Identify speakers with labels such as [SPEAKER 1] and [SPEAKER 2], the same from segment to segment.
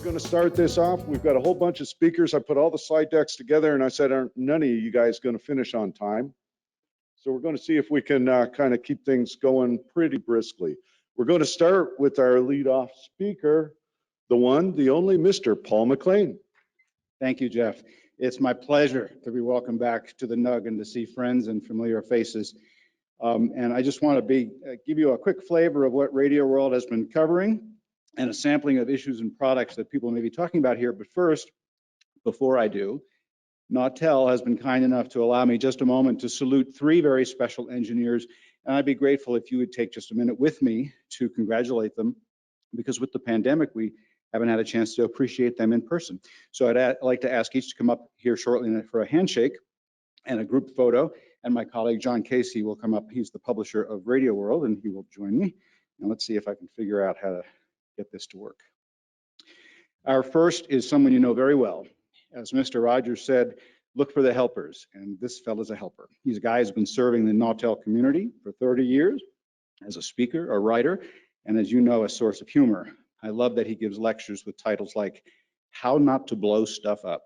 [SPEAKER 1] going to start this off. We've got a whole bunch of speakers. I put all the slide decks together and I said, aren't none of you guys going to finish on time? So we're going to see if we can kind of keep things going pretty briskly. We're going to start with our lead-off speaker, the one, the only Mr. Paul McLane.
[SPEAKER 2] Thank you, Jeff. It's my pleasure to be welcomed back to the NUG and to see friends and familiar faces. And I just want to give you a quick flavor of what Radio World has been covering and a sampling of issues and products that people may be talking about here. But first, before I do, Nautel has been kind enough to allow me just a moment to salute three very special engineers. And I'd be grateful if you would take just a minute with me to congratulate them, because with the pandemic, we haven't had a chance to appreciate them in person. So I'd like to ask each to come up here shortly for a handshake and a group photo. And my colleague, John Casey, will come up. He's the publisher of Radio World, and he will join me. And let's see if I can figure out how to get this to work. Our first is someone you know very well. As Mr. Rogers said, look for the helpers, and this fellow's a helper. He's a guy who's been serving the Nautel community for 30 years as a speaker, a writer, and as you know, a source of humor. I love that he gives lectures with titles like How Not to Blow Stuff Up.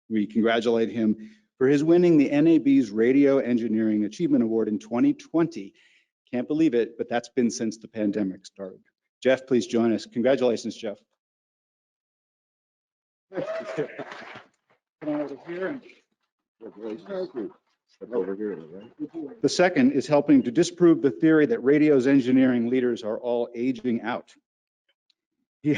[SPEAKER 2] We congratulate him for his winning the NAB's Radio Engineering Achievement Award in 2020. Can't believe it, but that's been since the pandemic started. Jeff, please join us. Congratulations, Jeff. Come on over here. The second is helping to disprove the theory that radio's engineering leaders are all aging out. He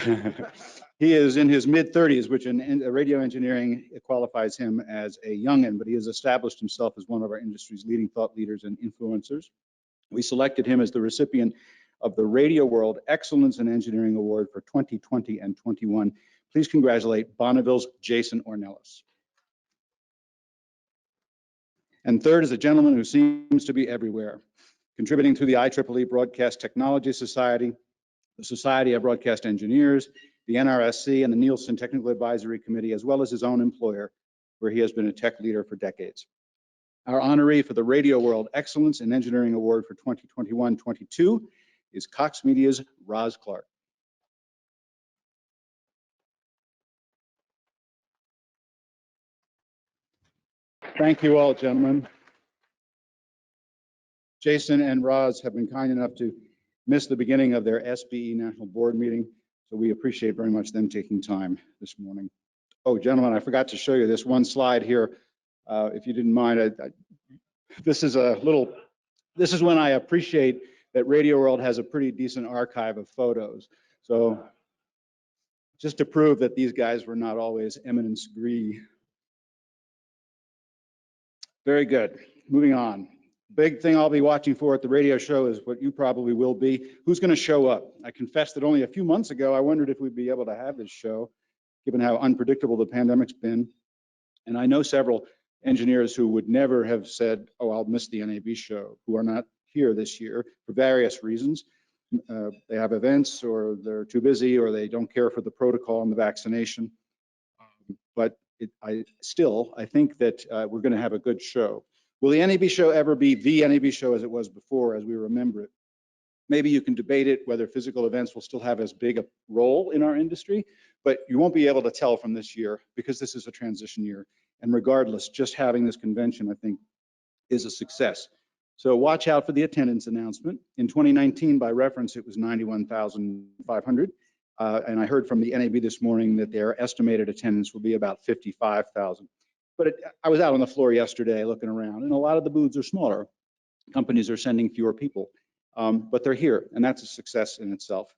[SPEAKER 2] is in his mid-30s, which in radio engineering qualifies him as a youngin', but he has established himself as one of our industry's leading thought leaders and influencers. We selected him as the recipient of the Radio World Excellence in Engineering Award for 2020 and 21. Please congratulate Bonneville's Jason Ornelas. And third is a gentleman who seems to be everywhere, contributing to the IEEE Broadcast Technology Society, the Society of Broadcast Engineers, the NRSC, and the Nielsen Technical Advisory Committee, as well as his own employer, where he has been a tech leader for decades. Our honoree for the Radio World Excellence in Engineering Award for 2021-22 is Cox Media's Roz Clark. Thank you all, gentlemen. Jason and Roz have been kind enough to miss the beginning of their SBE National Board meeting, so we appreciate very much them taking time this morning. Oh, gentlemen, I forgot to show you this one slide here. If you didn't mind, this is when I appreciate that Radio World has a pretty decent archive of photos. So just to prove that these guys were not always eminence gris. Very good. Moving on. Big thing I'll be watching for at the radio show is what you probably will be. Who's going to show up? I confess that only a few months ago, I wondered if we'd be able to have this show, given how unpredictable the pandemic's been. And I know several engineers who would never have said, oh, I'll miss the NAB show, who are not here this year for various reasons. They have events, or they're too busy, or they don't care for the protocol and the vaccination. But I think that we're going to have a good show. Will the NAB show ever be the NAB show as it was before, as we remember it? Maybe you can debate it, whether physical events will still have as big a role in our industry, but you won't be able to tell from this year, because this is a transition year. And regardless, just having this convention, I think, is a success. So watch out for the attendance announcement. In 2019, by reference, it was 91,500. And I heard from the NAB this morning that their estimated attendance will be about 55,000. But I was out on the floor yesterday looking around, and a lot of the booths are smaller. Companies are sending fewer people, but they're here, and that's a success in itself.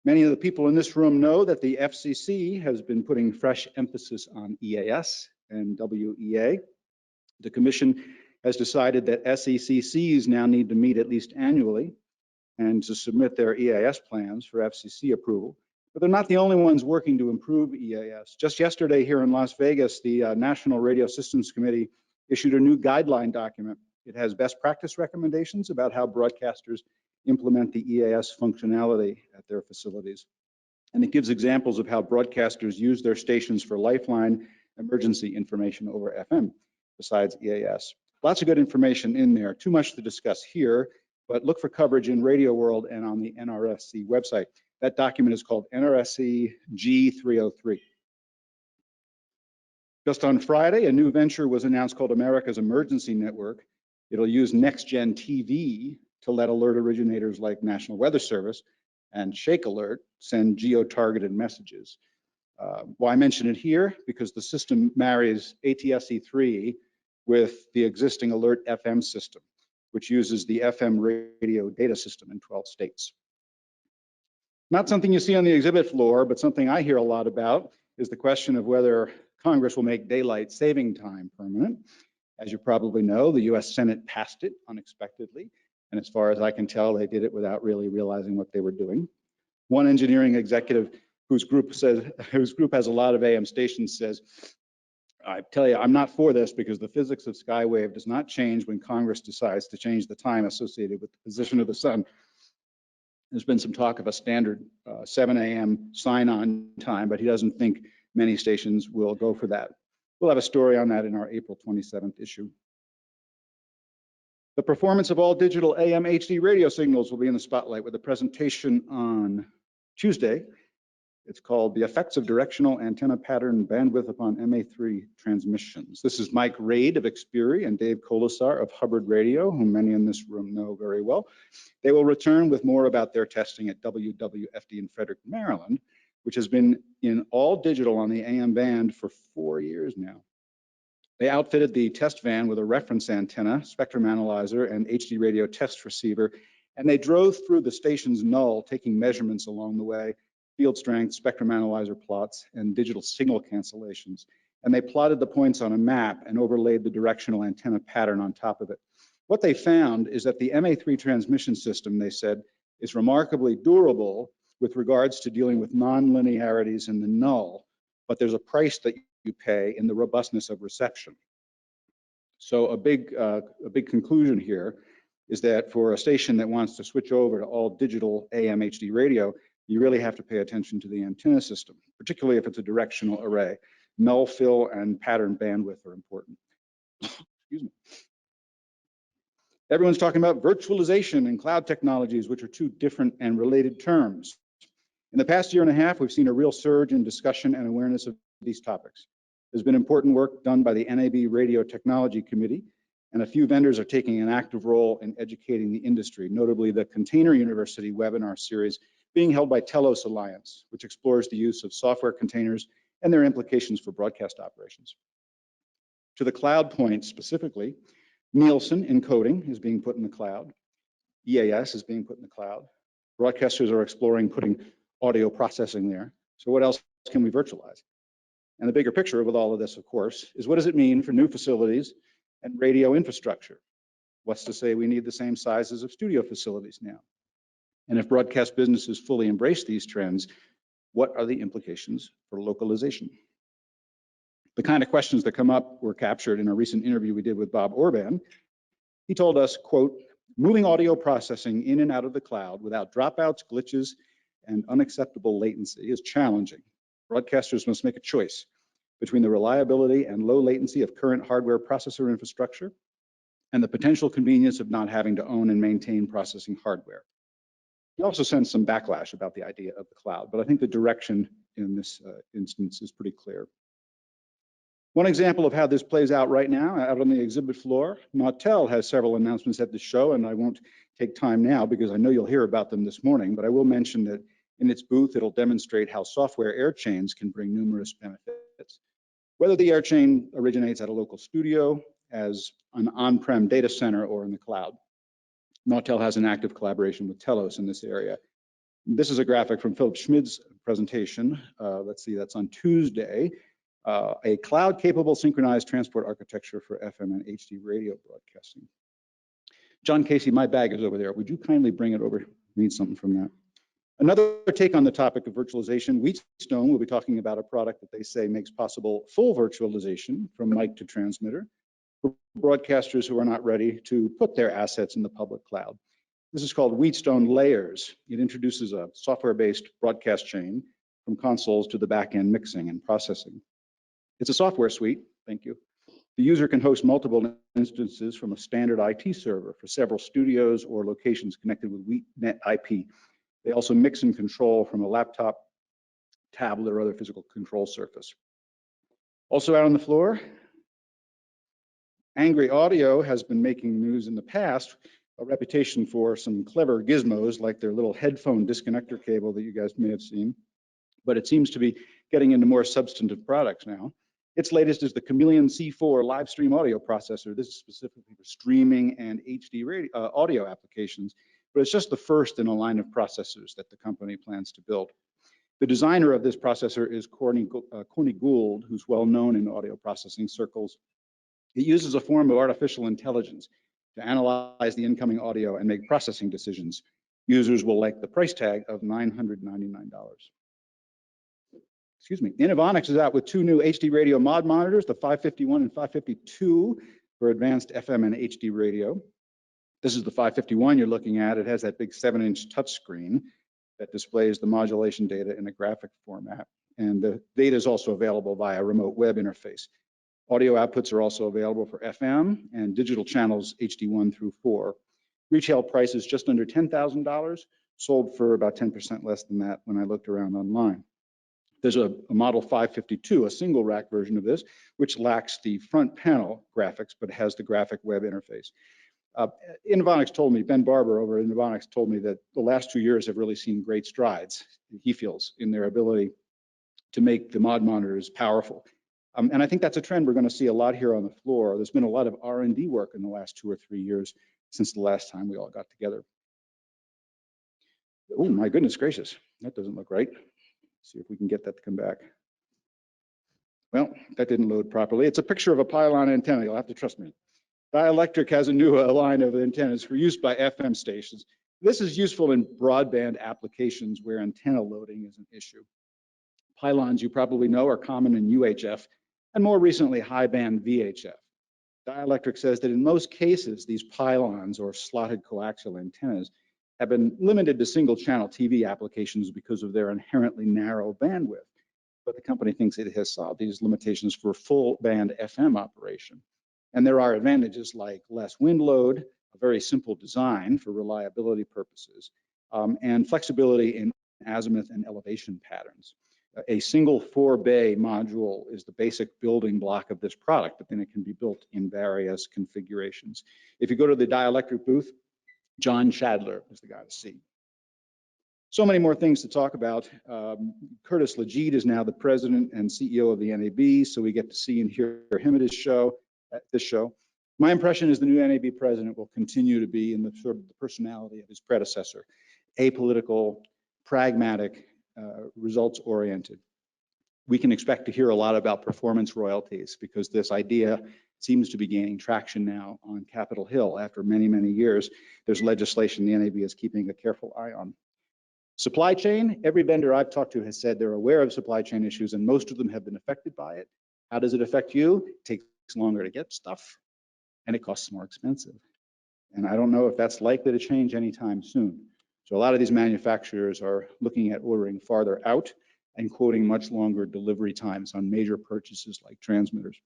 [SPEAKER 2] Many of the people in this room know that the FCC has been putting fresh emphasis on EAS and WEA. The Commission has decided that SECCs now need to meet at least annually and to submit their EAS plans for FCC approval. But they're not the only ones working to improve EAS. Just yesterday here in Las Vegas, the National Radio Systems Committee issued a new guideline document. It has best practice recommendations about how broadcasters implement the EAS functionality at their facilities. And it gives examples of how broadcasters use their stations for lifeline emergency information over FM, besides EAS. Lots of good information in there. Too much to discuss here, but look for coverage in Radio World and on the NRSC website. That document is called NRSE G303. Just on Friday, a new venture was announced called America's Emergency Network. It'll use next-gen TV to let alert originators like National Weather Service and Shake Alert send geo-targeted messages. Why I mention it here? Because the system marries ATSC3 with the existing Alert FM system, which uses the FM radio data system in 12 states. Not something you see on the exhibit floor, but something I hear a lot about is the question of whether Congress will make daylight saving time permanent. As you probably know, the US Senate passed it unexpectedly. And as far as I can tell, they did it without really realizing what they were doing. One engineering executive whose group has a lot of AM stations says, I tell you, I'm not for this because the physics of skywave does not change when Congress decides to change the time associated with the position of the sun. There's been some talk of a standard 7 a.m. sign-on time, but he doesn't think many stations will go for that. We'll have a story on that in our April 27th issue. The performance of all digital AM HD radio signals will be in the spotlight with a presentation on Tuesday. It's called The Effects of Directional Antenna Pattern Bandwidth Upon MA3 Transmissions. This is Mike Raid of Xperi and Dave Colasar of Hubbard Radio, whom many in this room know very well. They will return with more about their testing at WWFD in Frederick, Maryland, which has been in all digital on the AM band for 4 years now. They outfitted the test van with a reference antenna, spectrum analyzer, and HD radio test receiver, and they drove through the station's null, taking measurements along the way, field strength, spectrum analyzer plots, and digital signal cancellations. And they plotted the points on a map and overlaid the directional antenna pattern on top of it. What they found is that the MA3 transmission system, they said, is remarkably durable with regards to dealing with non-linearities in the null, but there's a price that you pay in the robustness of reception. So a big conclusion here is that for a station that wants to switch over to all digital AM HD radio, you really have to pay attention to the antenna system, particularly if it's a directional array. Null fill and pattern bandwidth are important. Excuse me. Everyone's talking about virtualization and cloud technologies, which are two different and related terms. In the past year and a half, we've seen a real surge in discussion and awareness of these topics. There's been important work done by the NAB Radio Technology Committee, and a few vendors are taking an active role in educating the industry, notably the Container University webinar series being held by Telos Alliance, which explores the use of software containers and their implications for broadcast operations. To the cloud point specifically, Nielsen encoding is being put in the cloud. EAS is being put in the cloud. Broadcasters are exploring putting audio processing there. So what else can we virtualize? And the bigger picture with all of this, of course, is what does it mean for new facilities and radio infrastructure? What's to say we need the same sizes of studio facilities now? And if broadcast businesses fully embrace these trends, what are the implications for localization? The kind of questions that come up were captured in a recent interview we did with Bob Orban. He told us, quote, moving audio processing in and out of the cloud without dropouts, glitches, and unacceptable latency is challenging. Broadcasters must make a choice between the reliability and low latency of current hardware processor infrastructure and the potential convenience of not having to own and maintain processing hardware. He also sensed some backlash about the idea of the cloud, but I think the direction in this instance is pretty clear. One example of how this plays out right now, out on the exhibit floor, Nautel has several announcements at the show, and I won't take time now because I know you'll hear about them this morning, but I will mention that in its booth, it'll demonstrate how software air chains can bring numerous benefits. Whether the air chain originates at a local studio, as an on-prem data center, or in the cloud. Nautel has an active collaboration with Telos in this area. This is a graphic from Philip Schmid's presentation. Let's see, that's on Tuesday. A cloud-capable synchronized transport architecture for FM and HD radio broadcasting. John Casey, my bag is over there. Would you kindly bring it over? Need something from that. Another take on the topic of virtualization, Wheatstone will be talking about a product that they say makes possible full virtualization from mic to transmitter for broadcasters who are not ready to put their assets in the public cloud. This is called Wheatstone Layers. It introduces a software-based broadcast chain from consoles to the back-end mixing and processing. It's a software suite, thank you. The user can host multiple instances from a standard IT server for several studios or locations connected with WheatNet IP. They also mix and control from a laptop, tablet, or other physical control surface. Also out on the floor, Angry Audio has been making news in the past, a reputation for some clever gizmos like their little headphone disconnector cable that you guys may have seen, but it seems to be getting into more substantive products now. Its latest is the Chameleon C4 live stream audio processor. This is specifically for streaming and HD radio, audio applications, but it's just the first in a line of processors that the company plans to build. The designer of this processor is Corny Gould, who's well known in audio processing circles. It uses a form of artificial intelligence to analyze the incoming audio and make processing decisions. Users will like the price tag of $999. Excuse me. Inovonics is out with two new HD radio mod monitors, the 551 and 552 for advanced FM and HD radio. This is the 551 you're looking at. It has that big 7-inch touchscreen that displays the modulation data in a graphic format. And the data is also available via remote web interface. Audio outputs are also available for FM and digital channels HD1 through 4. Retail price is just under $10,000, sold for about 10% less than that when I looked around online. There's a model 552, a single rack version of this, which lacks the front panel graphics, but has the graphic web interface. Inovonics told me, Ben Barber over at Inovonics told me that the last 2 years have really seen great strides, he feels, in their ability to make the mod monitors powerful. And I think that's a trend we're going to see a lot here on the floor. There's been a lot of R&D work in the last 2 or 3 years since the last time we all got together. Oh, my goodness gracious, that doesn't look right. See if we can get that to come back. Well, that didn't load properly. It's a picture of a pylon antenna. You'll have to trust me. Dielectric has a new line of antennas for use by FM stations. This is useful in broadband applications where antenna loading is an issue. Pylons, you probably know, are common in UHF and more recently high-band VHF. Dielectric says that in most cases, these pylons or slotted coaxial antennas have been limited to single-channel TV applications because of their inherently narrow bandwidth. But the company thinks it has solved these limitations for full-band FM operation. And there are advantages like less wind load, a very simple design for reliability purposes, and flexibility in azimuth and elevation patterns. A single 4-bay module is the basic building block of this product, but then it can be built in various configurations. If you go to the Dielectric booth, John Shadler is the guy to see. So many more things to talk about. Curtis Legeet is now the president and CEO of the NAB, so we get to see and hear him at this show. My impression is the new NAB president will continue to be in the sort of the personality of his predecessor, apolitical, pragmatic, results-oriented. We can expect to hear a lot about performance royalties because this idea seems to be gaining traction now on Capitol Hill. After many, many years, there's legislation the NAB is keeping a careful eye on. Supply chain, every vendor I've talked to has said they're aware of supply chain issues and most of them have been affected by it. How does it affect you? It takes longer to get stuff and it costs more expensive. And I don't know if that's likely to change anytime soon. So a lot of these manufacturers are looking at ordering farther out and quoting much longer delivery times on major purchases like transmitters.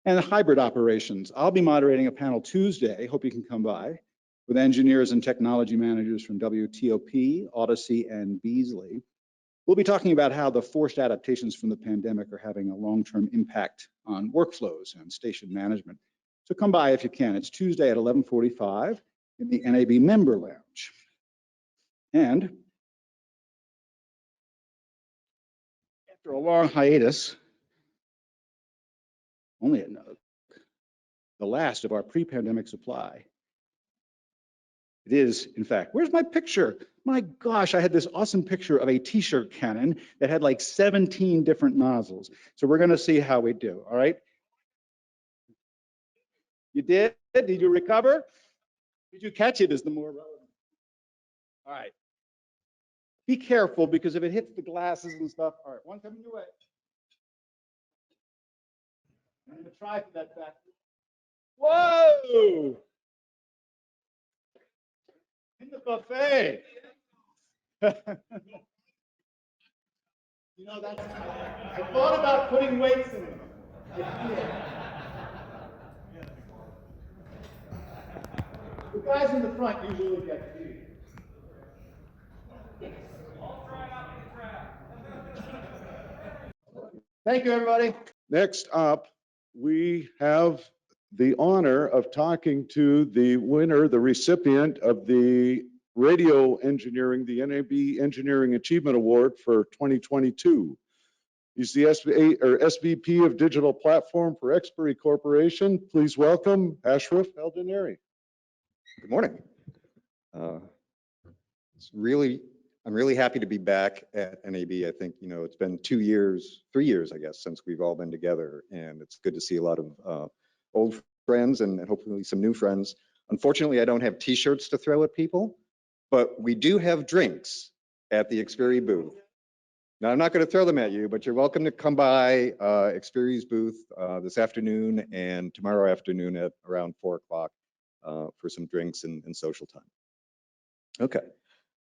[SPEAKER 2] And the hybrid operations. I'll be moderating a panel Tuesday, hope you can come by, with engineers and technology managers from WTOP, Odyssey, and Beasley. We'll be talking about how the forced adaptations from the pandemic are having a long-term impact on workflows and station management. So come by if you can. It's Tuesday at 11:45 in the NAB Member Lounge. And after a long hiatus, only at NUG, the last of our pre-pandemic supply, it is, in fact, where's my picture? My gosh, I had this awesome picture of a t-shirt cannon that had like 17 different nozzles. So we're going to see how we do, all right? You did? Did you recover? Did you catch it is the more relevant. All right. Be careful because if it hits the glasses and stuff, all right, one coming your way. I'm going to try for that back. Whoa! In the buffet. You know, that's, I thought about putting weights in it. The guys in the front usually get feed. Thank you, everybody.
[SPEAKER 1] Next up, we have the honor of talking to the winner, the recipient of the radio engineering, the NAB Engineering Achievement Award for 2022. He's the SVP of Digital Platform for Xperi Corporation. Please welcome Ashruf El-Dinary.
[SPEAKER 3] Good morning. I'm really happy to be back at NAB. I think, it's been 2 years, 3 years, I guess, since we've all been together, and it's good to see a lot of old friends and hopefully some new friends. Unfortunately, I don't have T-shirts to throw at people, but we do have drinks at the Xperi booth. Now, I'm not going to throw them at you, but you're welcome to come by Xperi's booth this afternoon and tomorrow afternoon at around 4 o'clock for some drinks and social time. Okay.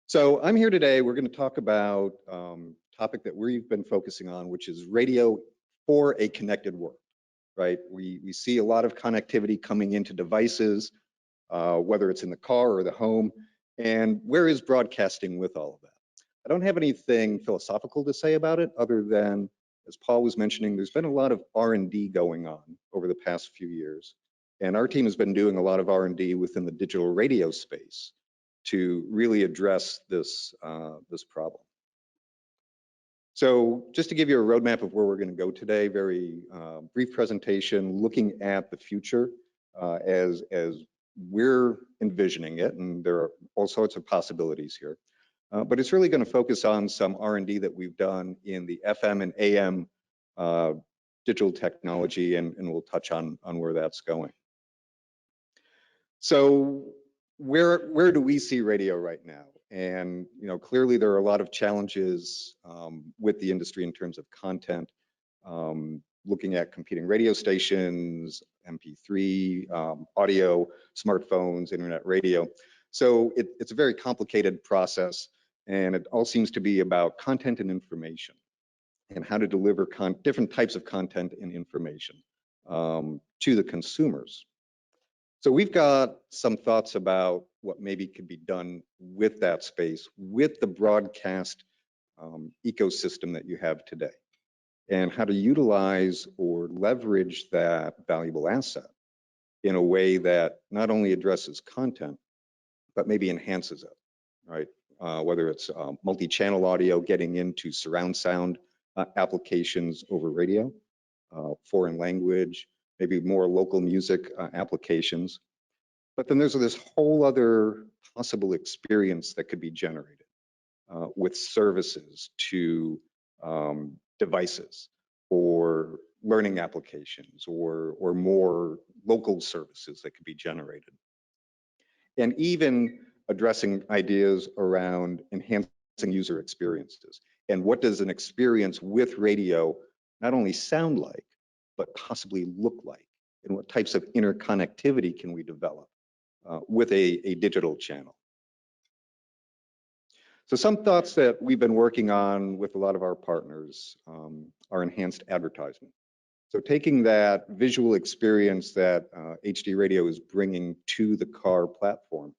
[SPEAKER 3] So I'm here today. We're going to talk about a topic that we've been focusing on, which is radio for a connected world, right? We see a lot of connectivity coming into devices, whether it's in the car or the home. And where is broadcasting with all of that? I don't have anything philosophical to say about it other than, as Paul was mentioning, there's been a lot of R&D going on over the past few years. And our team has been doing a lot of R&D within the digital radio space to really address this problem. So just to give you a roadmap of where we're going to go today, very brief presentation looking at the future as we're envisioning it, and there are all sorts of possibilities here. But it's really going to focus on some R&D that we've done in the FM and AM digital technology, and we'll touch on where that's going. So where do we see radio right now? And clearly there are a lot of challenges with the industry in terms of content, looking at competing radio stations, MP3, audio, smartphones, internet radio. So it's a very complicated process, and it all seems to be about content and information and how to deliver different types of content and information to the consumers. So we've got some thoughts about what maybe could be done with that space, with the broadcast ecosystem that you have today, and how to utilize or leverage that valuable asset in a way that not only addresses content, but maybe enhances it, right? Whether it's multi-channel audio getting into surround sound applications over radio, foreign language, maybe more local music applications. But then there's this whole other possible experience that could be generated with services to devices or learning applications or more local services that could be generated. And even addressing ideas around enhancing user experiences. And what does an experience with radio not only sound like, but possibly look like? And what types of interconnectivity can we develop with a digital channel? So some thoughts that we've been working on with a lot of our partners are enhanced advertisement. So taking that visual experience that HD radio is bringing to the car platform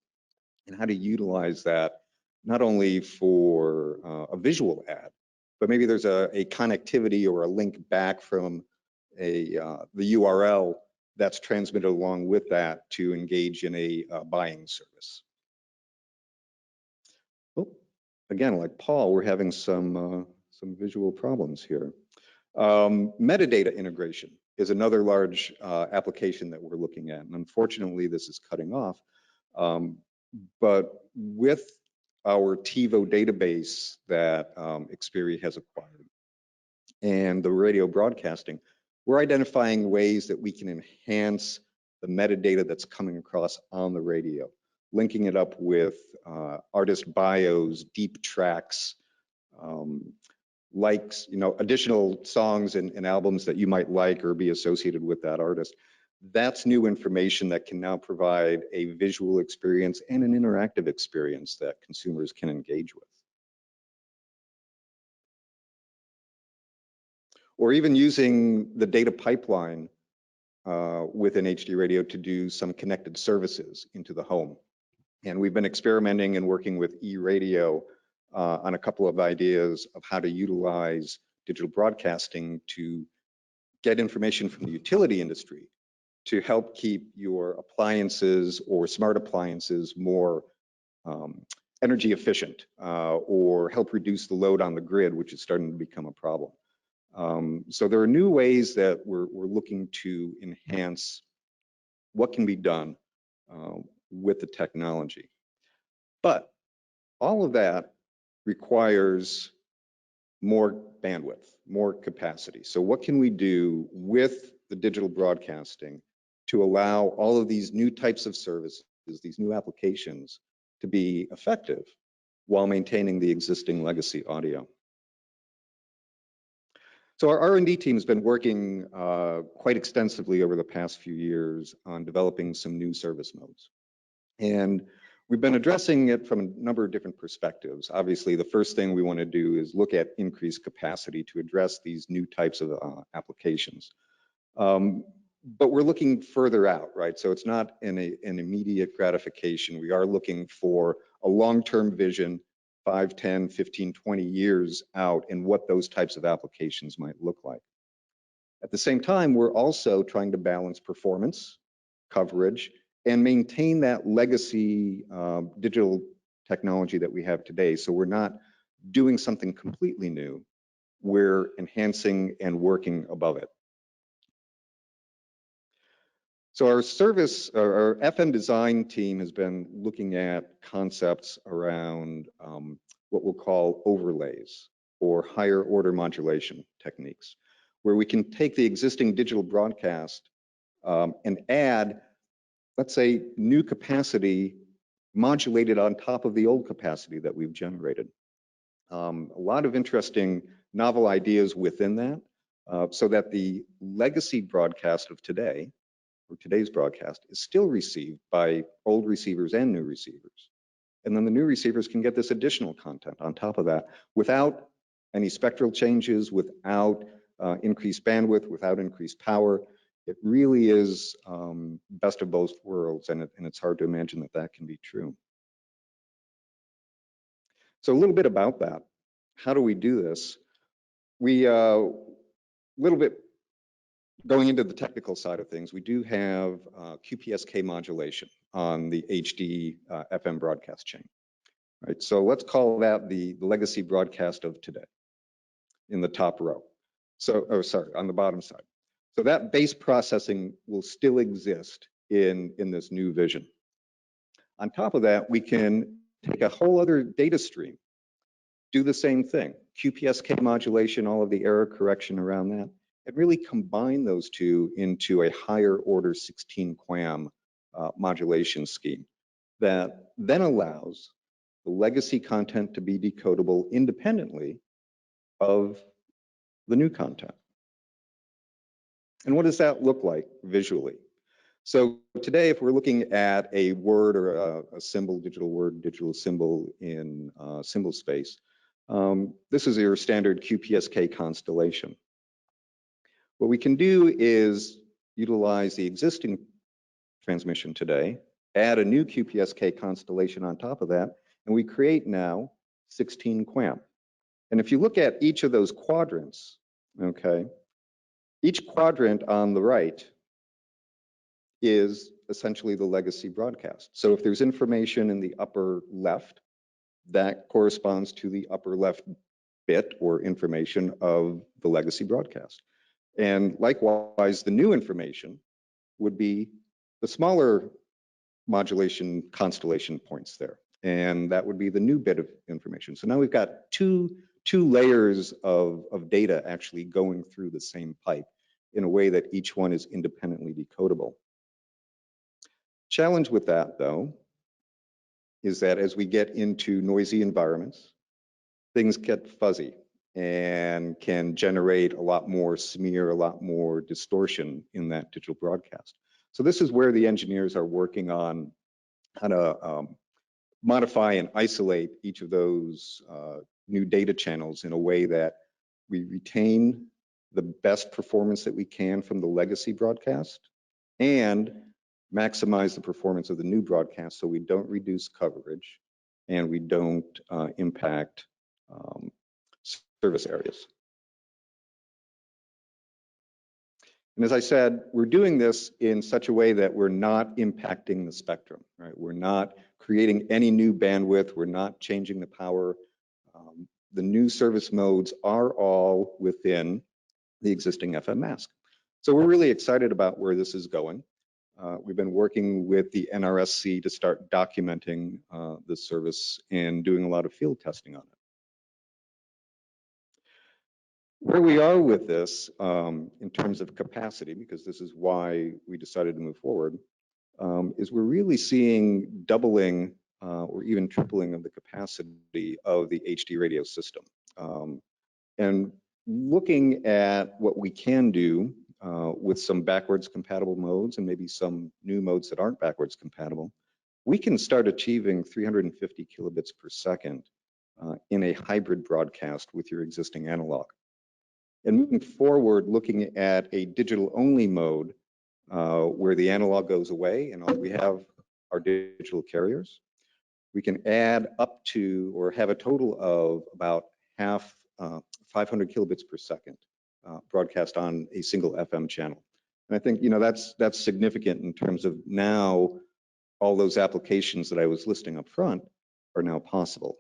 [SPEAKER 3] and how to utilize that not only for a visual ad, but maybe there's a connectivity or a link back from the URL that's transmitted along with that to engage in a buying service. Oh, again, like Paul, we're having some visual problems here. Metadata integration is another large application that we're looking at, and unfortunately this is cutting off. But with our TiVo database that Xperi has acquired and the radio broadcasting, we're identifying ways that we can enhance the metadata that's coming across on the radio, linking it up with artist bios, deep tracks, likes, additional songs and albums that you might like or be associated with that artist. That's new information that can now provide a visual experience and an interactive experience that consumers can engage with. Or even using the data pipeline within HD radio to do some connected services into the home. And we've been experimenting and working with e-radio on a couple of ideas of how to utilize digital broadcasting to get information from the utility industry to help keep your appliances or smart appliances more energy efficient, or help reduce the load on the grid, which is starting to become a problem. So there are new ways that we're looking to enhance what can be done with the technology. But all of that requires more bandwidth, more capacity. So what can we do with the digital broadcasting to allow all of these new types of services, these new applications, to be effective while maintaining the existing legacy audio? So our R&D team has been working quite extensively over the past few years on developing some new service modes. And we've been addressing it from a number of different perspectives. Obviously, the first thing we want to do is look at increased capacity to address these new types of applications. But we're looking further out, right? So it's not an immediate gratification. We are looking for a long-term vision, 5, 10, 15, 20 years out, and what those types of applications might look like. At the same time, we're also trying to balance performance, coverage, and maintain that legacy digital technology that we have today. So we're not doing something completely new. We're enhancing and working above it. So our FM design team has been looking at concepts around what we'll call overlays or higher order modulation techniques, where we can take the existing digital broadcast and add, let's say, new capacity modulated on top of the old capacity that we've generated. A lot of interesting novel ideas within that, so that the legacy broadcast of today, or today's broadcast, is still received by old receivers and new receivers. And then the new receivers can get this additional content on top of that without any spectral changes, without increased bandwidth, without increased power. It really is best of both worlds, and it's hard to imagine that that can be true. So a little bit about that. How do we do this? We, little bit going into the technical side of things, we do have QPSK modulation on the HD FM broadcast chain, right? So let's call that the legacy broadcast of today in the top row. So, oh, sorry, on the bottom side. So that base processing will still exist in this new vision. On top of that, we can take a whole other data stream, do the same thing, QPSK modulation, all of the error correction around that, and really combine those two into a higher order 16 QAM modulation scheme that then allows the legacy content to be decodable independently of the new content. And what does that look like visually? So today, if we're looking at a word or a symbol, digital word, digital symbol in symbol space, this is your standard QPSK constellation. What we can do is utilize the existing transmission today, add a new QPSK constellation on top of that, and we create now 16 QAM. And if you look at each of those quadrants, okay, each quadrant on the right is essentially the legacy broadcast. So if there's information in the upper left, that corresponds to the upper left bit or information of the legacy broadcast. And likewise, the new information would be the smaller modulation constellation points there. And that would be the new bit of information. So now we've got two layers of data actually going through the same pipe in a way that each one is independently decodable. Challenge with that, though, is that as we get into noisy environments, things get fuzzy and can generate a lot more smear, a lot more distortion in that digital broadcast. So this is where the engineers are working on how to modify and isolate each of those new data channels in a way that we retain the best performance that we can from the legacy broadcast and maximize the performance of the new broadcast so we don't reduce coverage and we don't impact service areas. And as I said, we're doing this in such a way that we're not impacting the spectrum, right? We're not creating any new bandwidth. We're not changing the power. The new service modes are all within the existing FM mask. So we're really excited about where this is going. We've been working with the NRSC to start documenting this service and doing a lot of field testing on it. Where we are with this in terms of capacity, because this is why we decided to move forward, is we're really seeing doubling or even tripling of the capacity of the HD radio system. And looking at what we can do with some backwards compatible modes and maybe some new modes that aren't backwards compatible, we can start achieving 350 kilobits per second in a hybrid broadcast with your existing analog. And moving forward, looking at a digital only mode where the analog goes away and all we have are digital carriers, we can add up to or have a total of about 500 kilobits per second broadcast on a single FM channel. And I think, that's significant in terms of now all those applications that I was listing up front are now possible.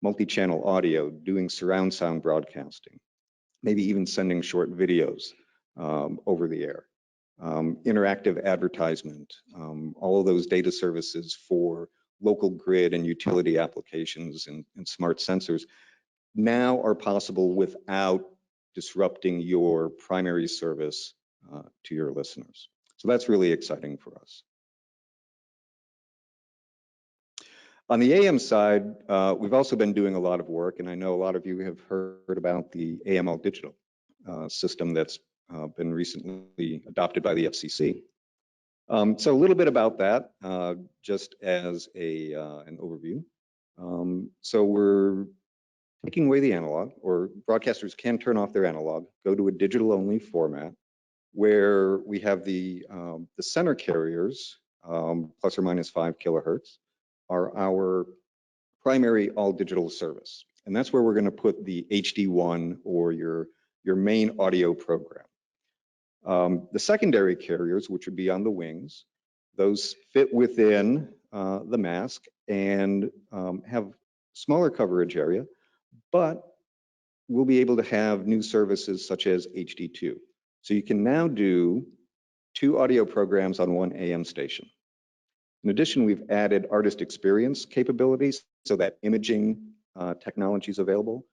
[SPEAKER 3] Multi-channel audio, doing surround sound broadcasting, maybe even sending short videos over the air, interactive advertisement, all of those data services for local grid and utility applications and smart sensors now are possible without disrupting your primary service to your listeners. So that's really exciting for us. On the AM side, we've also been doing a lot of work, and I know a lot of you have heard about the AML digital system that's been recently adopted by the FCC. So a little bit about that, just as an overview. So we're taking away the analog, or broadcasters can turn off their analog, go to a digital only format where we have the center carriers, plus or minus 5 kilohertz, are our primary all digital service. And that's where we're going to put the HD1 or your main audio program. The secondary carriers, which would be on the wings, those fit within the mask and have smaller coverage area, but we'll be able to have new services such as HD2. So you can now do 2 audio programs on 1 AM station. In addition, we've added artist experience capabilities so that imaging technology is available,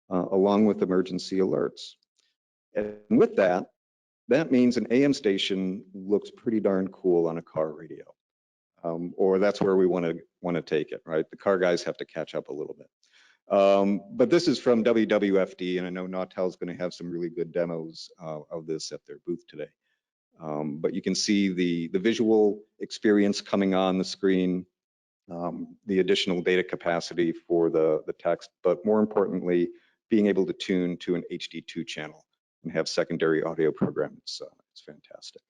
[SPEAKER 3] along with emergency alerts. And with that means an AM station looks pretty darn cool on a car radio, or that's where we want to take it, right? The car guys have to catch up a little bit. But this is from WWFD, and I know Nautel is going to have some really good demos of this at their booth today. But you can see the visual experience coming on the screen, the additional data capacity for the text, but more importantly, being able to tune to an HD2 channel and have secondary audio program. It's fantastic.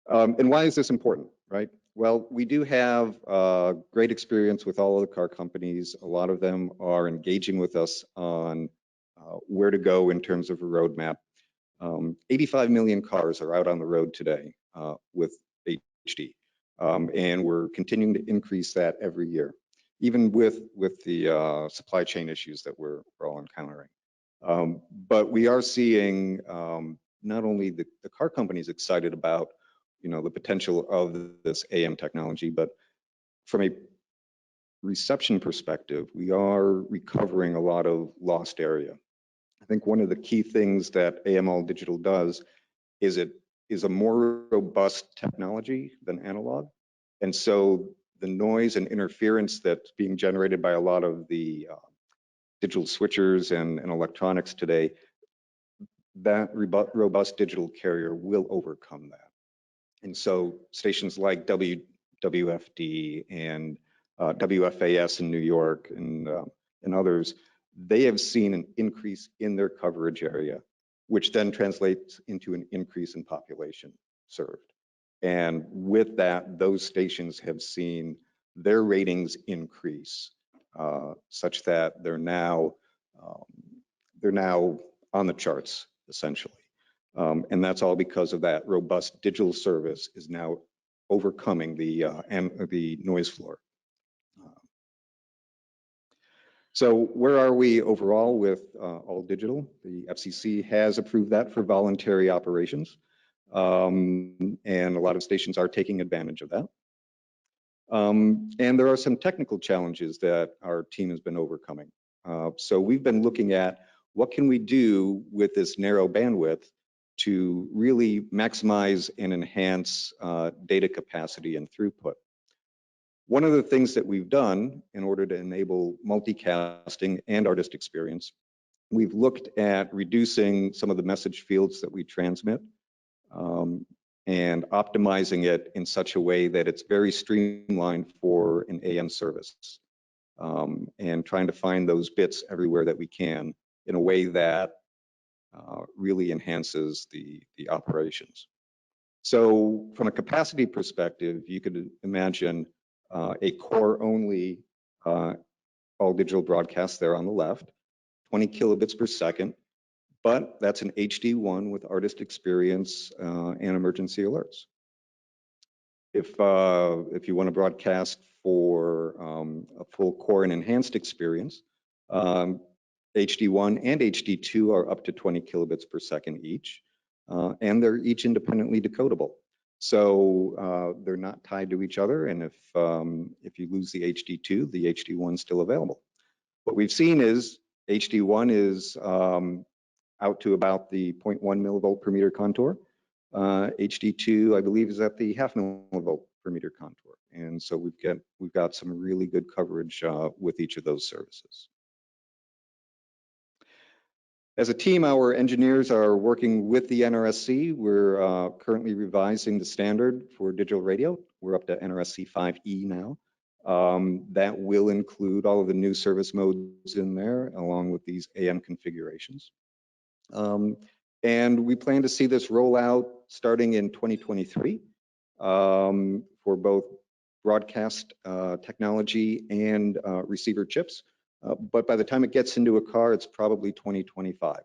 [SPEAKER 3] And why is this important, right? Well, we do have great experience with all of the car companies. A lot of them are engaging with us on where to go in terms of a roadmap. 85 million cars are out on the road today with HD, and we're continuing to increase that every year, even with the supply chain issues that we're all encountering. But we are seeing not only the car companies excited about the potential of this AM technology, but from a reception perspective, we are recovering a lot of lost area. I think one of the key things that AML digital does is it is a more robust technology than analog. And so the noise and interference that's being generated by a lot of the digital switchers and electronics today, that robust digital carrier will overcome that. And so stations like WFD and WFAS in New York and others, they have seen an increase in their coverage area, which then translates into an increase in population served. And with that, those stations have seen their ratings increase such that they're now on the charts essentially. And that's all because of that robust digital service is now overcoming the noise floor. So where are we overall with all digital? The FCC has approved that for voluntary operations, and a lot of stations are taking advantage of that. And there are some technical challenges that our team has been overcoming. So we've been looking at what can we do with this narrow bandwidth to really maximize and enhance data capacity and throughput. One of the things that we've done in order to enable multicasting and artist experience, we've looked at reducing some of the message fields that we transmit and optimizing it in such a way that it's very streamlined for an AM service, and trying to find those bits everywhere that we can in a way that really enhances the operations. So from a capacity perspective, you could imagine a core only all digital broadcast there on the left, 20 kilobits per second, but that's an HD1 with artist experience and emergency alerts. If you want to broadcast for a full core and enhanced experience, HD1 and HD2 are up to 20 kilobits per second each, and they're each independently decodable. So they're not tied to each other, and if you lose the HD2, the HD1 is still available. What we've seen is HD1 is out to about the 0.1 millivolt per meter contour. HD2, I believe, is at the 0.5 millivolt per meter contour, and so we've got some really good coverage with each of those services. As a team, our engineers are working with the NRSC. We're currently revising the standard for digital radio. We're up to NRSC 5E now. That will include all of the new service modes in there, along with these AM configurations. And we plan to see this roll out starting in 2023 for both broadcast technology and receiver chips. But by the time it gets into a car, it's probably 2025.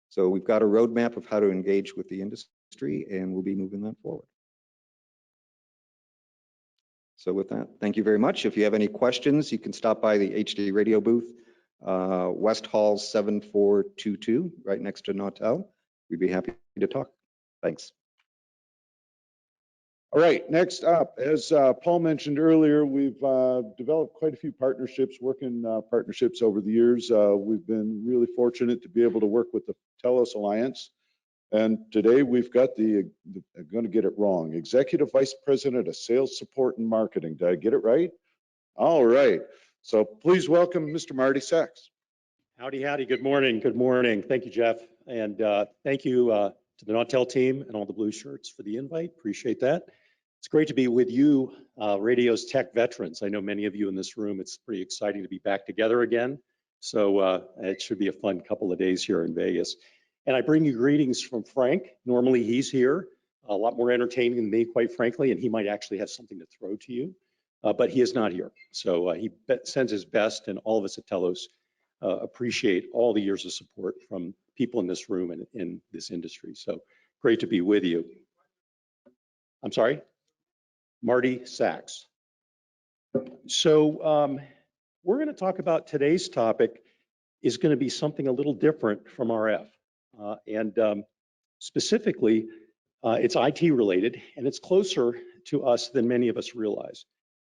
[SPEAKER 3] So we've got a roadmap of how to engage with the industry, and we'll be moving that forward. So with that, thank you very much. If you have any questions, you can stop by the HD radio booth, West Hall 7422, right next to Nautel. We'd be happy to talk. Thanks.
[SPEAKER 1] All right, next up, as Paul mentioned earlier, we've developed quite a few partnerships, working partnerships over the years. We've been really fortunate to be able to work with the Telos Alliance. And today we've got I'm going to get it wrong, Executive Vice President of Sales, Support, and Marketing. Did I get it right? All right. So please welcome Mr. Marty Sachs.
[SPEAKER 4] Howdy, howdy. Good morning. Good morning. Thank you, Jeff. And thank you to the Nautel team and all the blue shirts for the invite. Appreciate that. It's great to be with you, radio's tech veterans. I know many of you in this room. It's pretty exciting to be back together again. So it should be a fun couple of days here in Vegas. And I bring you greetings from Frank. Normally he's here, a lot more entertaining than me, quite frankly, and he might actually have something to throw to you, but he is not here. So he sends his best, and all of us at Telos appreciate all the years of support from people in this room and in this industry. So great to be with you. I'm sorry? Marty Sachs. So we're going to talk about today's topic is going to be something a little different from RF. Specifically, it's IT related, and it's closer to us than many of us realize.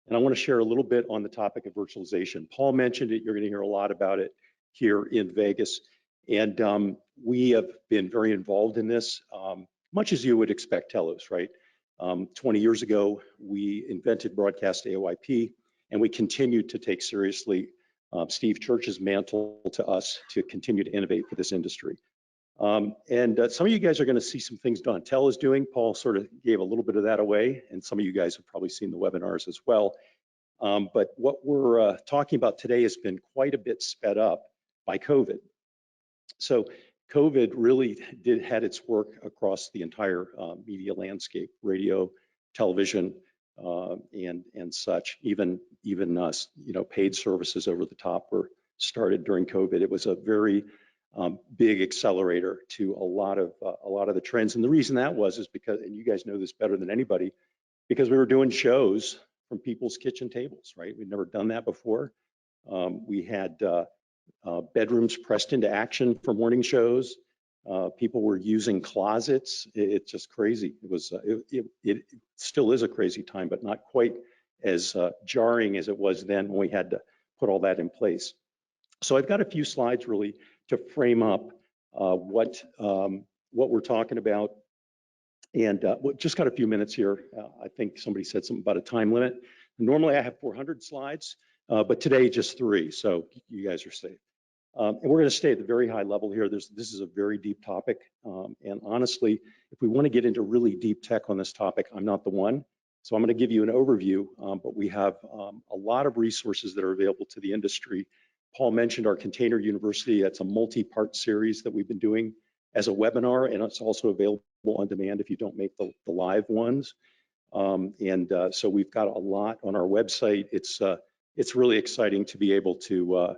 [SPEAKER 4] And I want to share a little bit on the topic of virtualization. Paul mentioned it. You're going to hear a lot about it here in Vegas. And we have been very involved in this, much as you would expect Telos, right? 20 years ago, we invented broadcast AOIP, and we continued to take seriously Steve Church's mantle to us to continue to innovate for this industry. Some of you guys are going to see some things Nautel is doing. Paul sort of gave a little bit of that away, and some of you guys have probably seen the webinars as well. But what we're talking about today has been quite a bit sped up by COVID. So COVID really had its work across the entire media landscape, radio, television, and such. Even us, paid services over the top were started during COVID. It was a very big accelerator to a lot of the trends. And the reason that was is because, and you guys know this better than anybody, because we were doing shows from people's kitchen tables, right? We'd never done that before. We had bedrooms pressed into action for morning shows. People were using closets. It's just crazy. It was. It still is a crazy time, but not quite as jarring as it was then when we had to put all that in place. So I've got a few slides really to frame up what we're talking about, and just got a few minutes here. I think somebody said something about a time limit. Normally I have 400 slides, but today just 3, so you guys are safe. And we're going to stay at the very high level here. This is a very deep topic, and honestly, if we want to get into really deep tech on this topic, I'm not the one. So I'm going to give you an overview, but we have a lot of resources that are available to the industry. Paul mentioned our Container University. That's a multi-part series that we've been doing as a webinar, and it's also available on demand if you don't make the live ones. So we've got a lot on our website. It's really exciting to be able to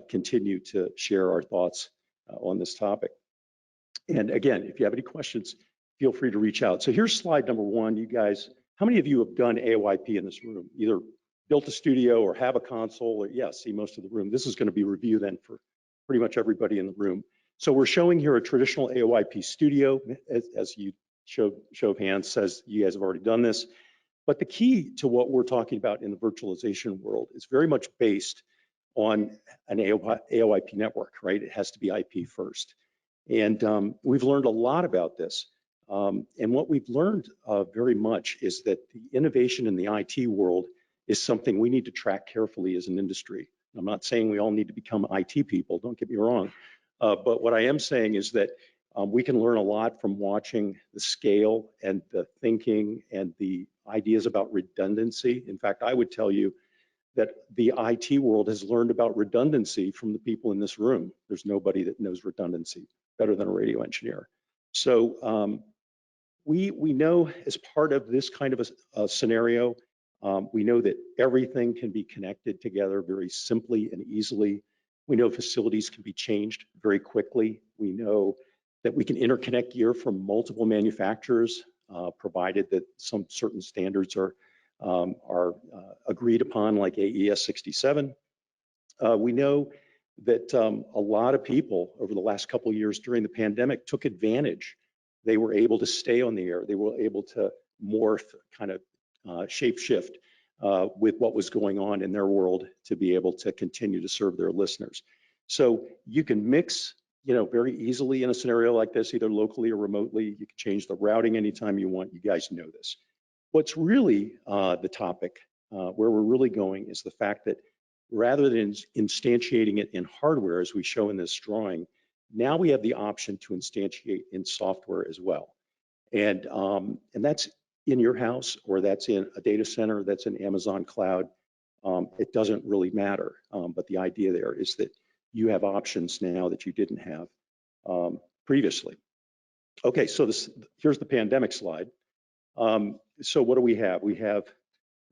[SPEAKER 4] continue to share our thoughts on this topic. And again, if you have any questions, feel free to reach out. So here's slide number 1. You guys, how many of you have done AOIP in this room? Either built a studio or have a console, or yeah, see most of the room. This is going to be review then for pretty much everybody in the room. So we're showing here a traditional AOIP studio. As you show of hands says, you guys have already done this. But the key to what we're talking about in the virtualization world is very much based on an AOIP network, right? It has to be IP first. And we've learned a lot about this. And what we've learned very much is that the innovation in the IT world is something we need to track carefully as an industry. I'm not saying we all need to become IT people, don't get me wrong. But what I am saying is that we can learn a lot from watching the scale and the thinking and the ideas about redundancy. In fact, I would tell you that the IT world has learned about redundancy from the people in this room. There's nobody that knows redundancy better than a radio engineer. So we know as part of this kind of a scenario, we know that everything can be connected together very simply and easily. We know facilities can be changed very quickly. We know that we can interconnect gear from multiple manufacturers, provided that some certain standards are agreed upon, like AES 67. We know that a lot of people over the last couple of years during the pandemic took advantage. They were able to stay on the air. They were able to morph, kind of shape shift with what was going on in their world to be able to continue to serve their listeners. So you can mix, very easily in a scenario like this, either locally or remotely. You can change the routing anytime you want. You guys know this. What's really the topic, where we're really going, is the fact that rather than instantiating it in hardware, as we show in this drawing, now we have the option to instantiate in software as well. And that's in your house, or that's in a data center, that's in Amazon cloud. It doesn't really matter. But the idea there is that you have options now that you didn't have previously. Okay, so here's the pandemic slide. So what do we have? We have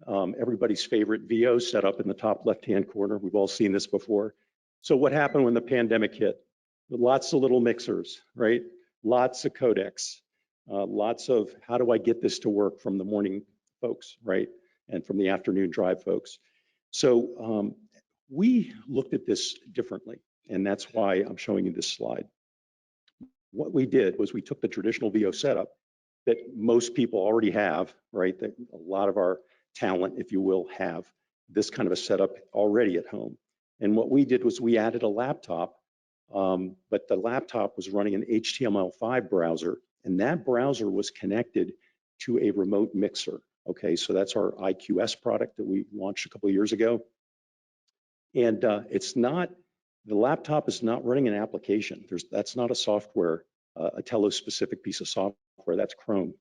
[SPEAKER 4] everybody's favorite VO set up in the top left-hand corner. We've all seen this before. So what happened when the pandemic hit? Lots of little mixers, right? Lots of codecs, lots of how do I get this to work from the morning folks, right? And from the afternoon drive folks. So we looked at this differently, and that's why I'm showing you this slide. What we did was we took the traditional VO setup that most people already have, right? That a lot of our talent, if you will, have this kind of a setup already at home. And what we did was we added a laptop, but the laptop was running an HTML5 browser, and that browser was connected to a remote mixer. Okay, so that's our IQS product that we launched a couple of years ago. And the laptop is not running an application. That's not a software, a Telos specific piece of software, that's Chrome.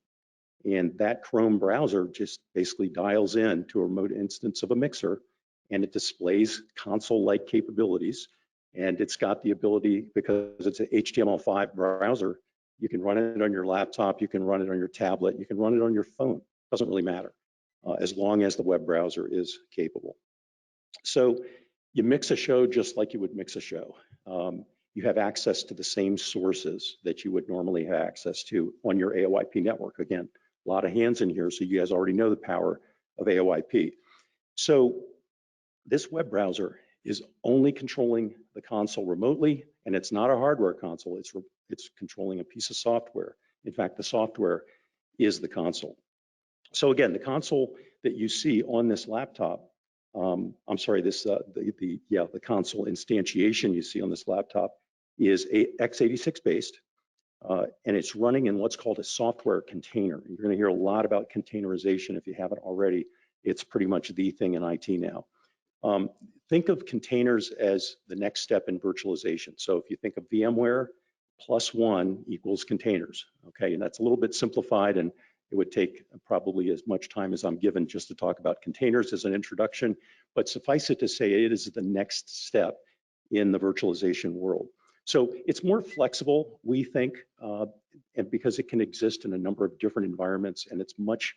[SPEAKER 4] And that Chrome browser just basically dials in to a remote instance of a mixer, and it displays console-like capabilities. And it's got the ability, because it's an HTML5 browser, you can run it on your laptop, you can run it on your tablet, you can run it on your phone, doesn't really matter. as long as the web browser is capable. So you mix a show just like you would mix a show. You have access to the same sources that you would normally have access to on your AOIP network. Again, a lot of hands in here, so you guys already know the power of AOIP. So this web browser is only controlling the console remotely, and it's not a hardware console, it's controlling a piece of software. In fact, the software is the console. So again, the console that you see on this laptop, I'm sorry, the console instantiation you see on this laptop is a x86 based, and it's running in what's called a software container. You're going to hear a lot about containerization if you haven't already. It's pretty much the thing in IT now. Think of containers as the next step in virtualization. So if you think of VMware, +1 equals containers, okay? And that's a little bit simplified, and it would take probably as much time as I'm given just to talk about containers as an introduction, but suffice it to say it is the next step in the virtualization world. So it's more flexible, we think, and because it can exist in a number of different environments, and it's much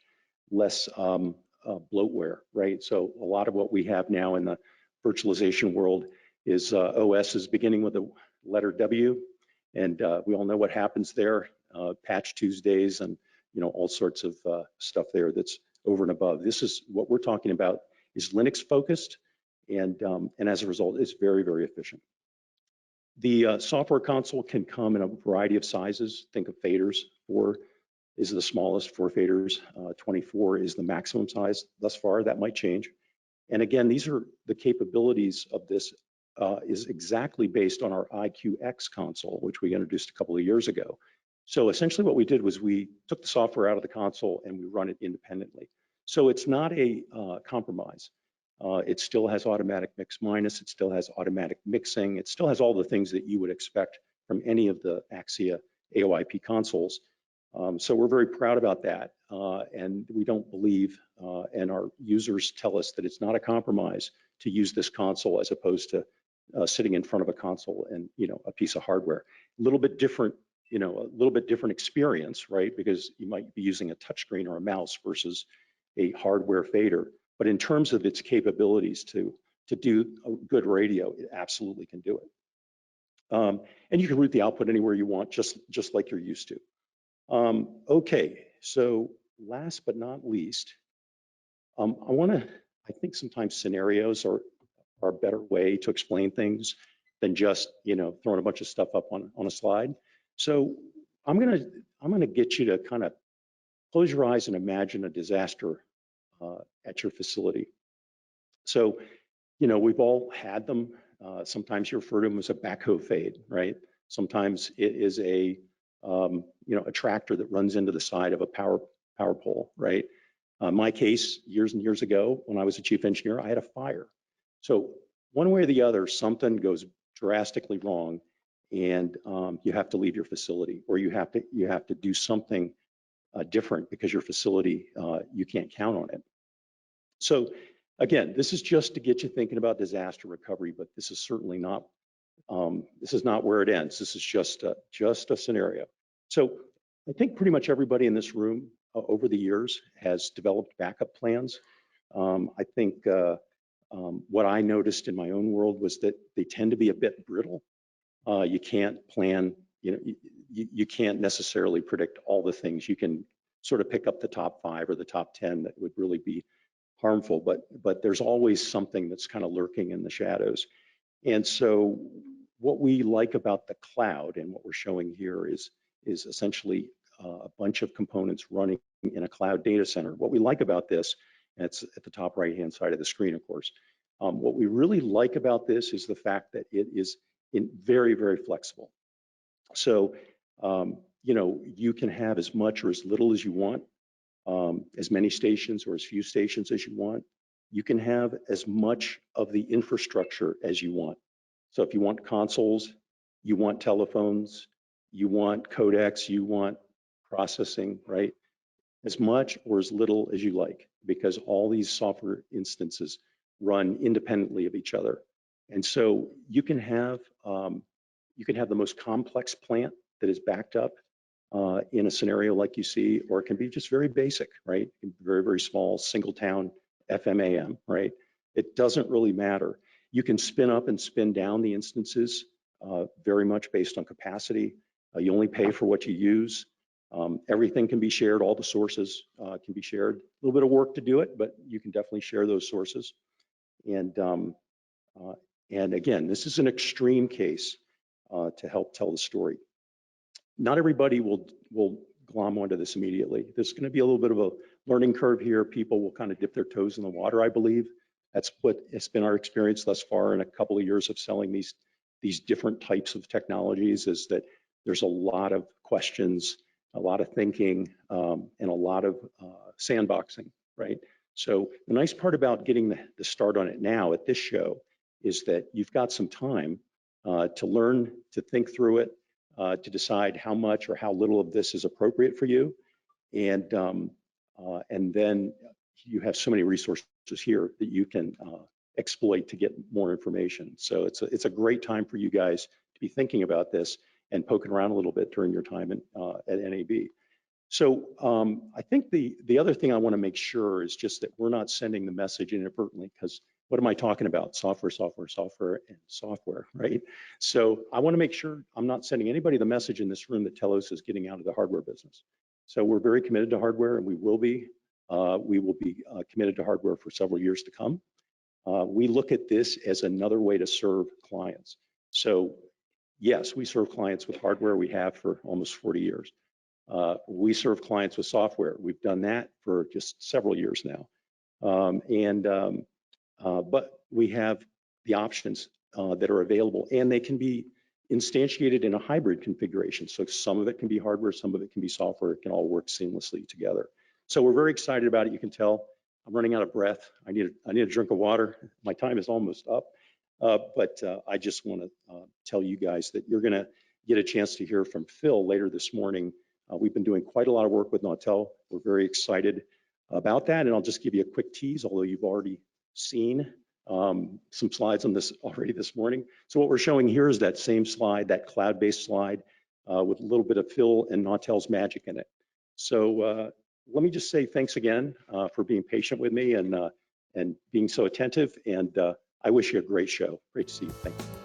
[SPEAKER 4] less bloatware, right? So a lot of what we have now in the virtualization world is OS is beginning with the letter W, and we all know what happens there, patch Tuesdays and all sorts of stuff there that's over and above. This is what we're talking about is Linux focused, and as a result, it's very, very efficient. The software console can come in a variety of sizes. Think of faders. 4 is the smallest, 4 faders. 24 is the maximum size thus far. That might change. And again, these are the capabilities of this is exactly based on our IQX console, which we introduced a couple of years ago. So essentially what we did was we took the software out of the console and we run it independently. So it's not a compromise. It still has automatic mix minus, it still has automatic mixing, it still has all the things that you would expect from any of the Axia AOIP consoles. So we're very proud about that, and we don't believe, and our users tell us that it's not a compromise to use this console as opposed to sitting in front of a console and a piece of hardware. A little bit different, a little bit different experience, right? Because you might be using a touchscreen or a mouse versus a hardware fader. But in terms of its capabilities to do a good radio, it absolutely can do it. And you can route the output anywhere you want, just like you're used to. Okay, so last but not least, I think sometimes scenarios are a better way to explain things than just throwing a bunch of stuff up on a slide. So I'm gonna get you to kind of close your eyes and imagine a disaster at your facility. So we've all had them. Sometimes you refer to them as a backhoe fade, right? Sometimes it is a tractor that runs into the side of a power pole, right? My case, years and years ago, when I was a chief engineer, I had a fire. So one way or the other, something goes drastically wrong, and you have to leave your facility, or you have to do something different because your facility, you can't count on it. So again, this is just to get you thinking about disaster recovery, but this is certainly not where it ends. This is just a scenario. So I think pretty much everybody in this room over the years has developed backup plans. I think what I noticed in my own world was that they tend to be a bit brittle. You can't plan, you can't necessarily predict all the things. You can sort of pick up the top 5 or the top 10 that would really be harmful, but there's always something that's kind of lurking in the shadows. And so what we like about the cloud and what we're showing here is essentially a bunch of components running in a cloud data center. What we like about this, and it's at the top right-hand side of the screen, of course, what we really like about this is the fact that it is very, very flexible. So, you can have as much or as little as you want, as many stations or as few stations as you want. You can have as much of the infrastructure as you want. So if you want consoles, you want telephones, you want codecs, you want processing, right? As much or as little as you like, because all these software instances run independently of each other. And so you can have the most complex plant that is backed up in a scenario like you see, or it can be just very basic, right? Very, very small, single town FMAM, right? It doesn't really matter. You can spin up and spin down the instances very much based on capacity. You only pay for what you use. Everything can be shared. All the sources can be shared. A little bit of work to do it, but you can definitely share those sources. And again, this is an extreme case to help tell the story. Not everybody will glom onto this immediately. There's going to be a little bit of a learning curve here. People will kind of dip their toes in the water, I believe. That's what it's been our experience thus far in a couple of years of selling these different types of technologies, is that there's a lot of questions, a lot of thinking, and a lot of sandboxing, right? So the nice part about getting the start on it now at this show is that you've got some time to learn, to think through it, to decide how much or how little of this is appropriate for you. And then you have so many resources here that you can exploit to get more information. So it's a great time for you guys to be thinking about this and poking around a little bit during your time at NAB. So I think the other thing I want to make sure is just that we're not sending the message inadvertently, because what am I talking about? Software, software, software, and software, right? So I want to make sure I'm not sending anybody the message in this room that Telos is getting out of the hardware business. So we're very committed to hardware, and we will be. We will be committed to hardware for several years to come. We look at this as another way to serve clients. So yes, we serve clients with hardware. We have for almost 40 years. We serve clients with software. We've done that for just several years now. But we have the options that are available, and they can be instantiated in a hybrid configuration. So some of it can be hardware, some of it can be software. It can all work seamlessly together. So we're very excited about it. You can tell I'm running out of breath. I need a drink of water. My time is almost up. But I just want to tell you guys that you're going to get a chance to hear from Phil later this morning. We've been doing quite a lot of work with Nautel. We're very excited about that. And I'll just give you a quick tease, although you've already seen some slides on this already this morning. So what we're showing here is that same slide, that cloud-based slide with a little bit of Phil and Nautel's magic in it. So let me just say thanks again for being patient with me and being so attentive. And I wish you a great show. Great to see you. Thank you.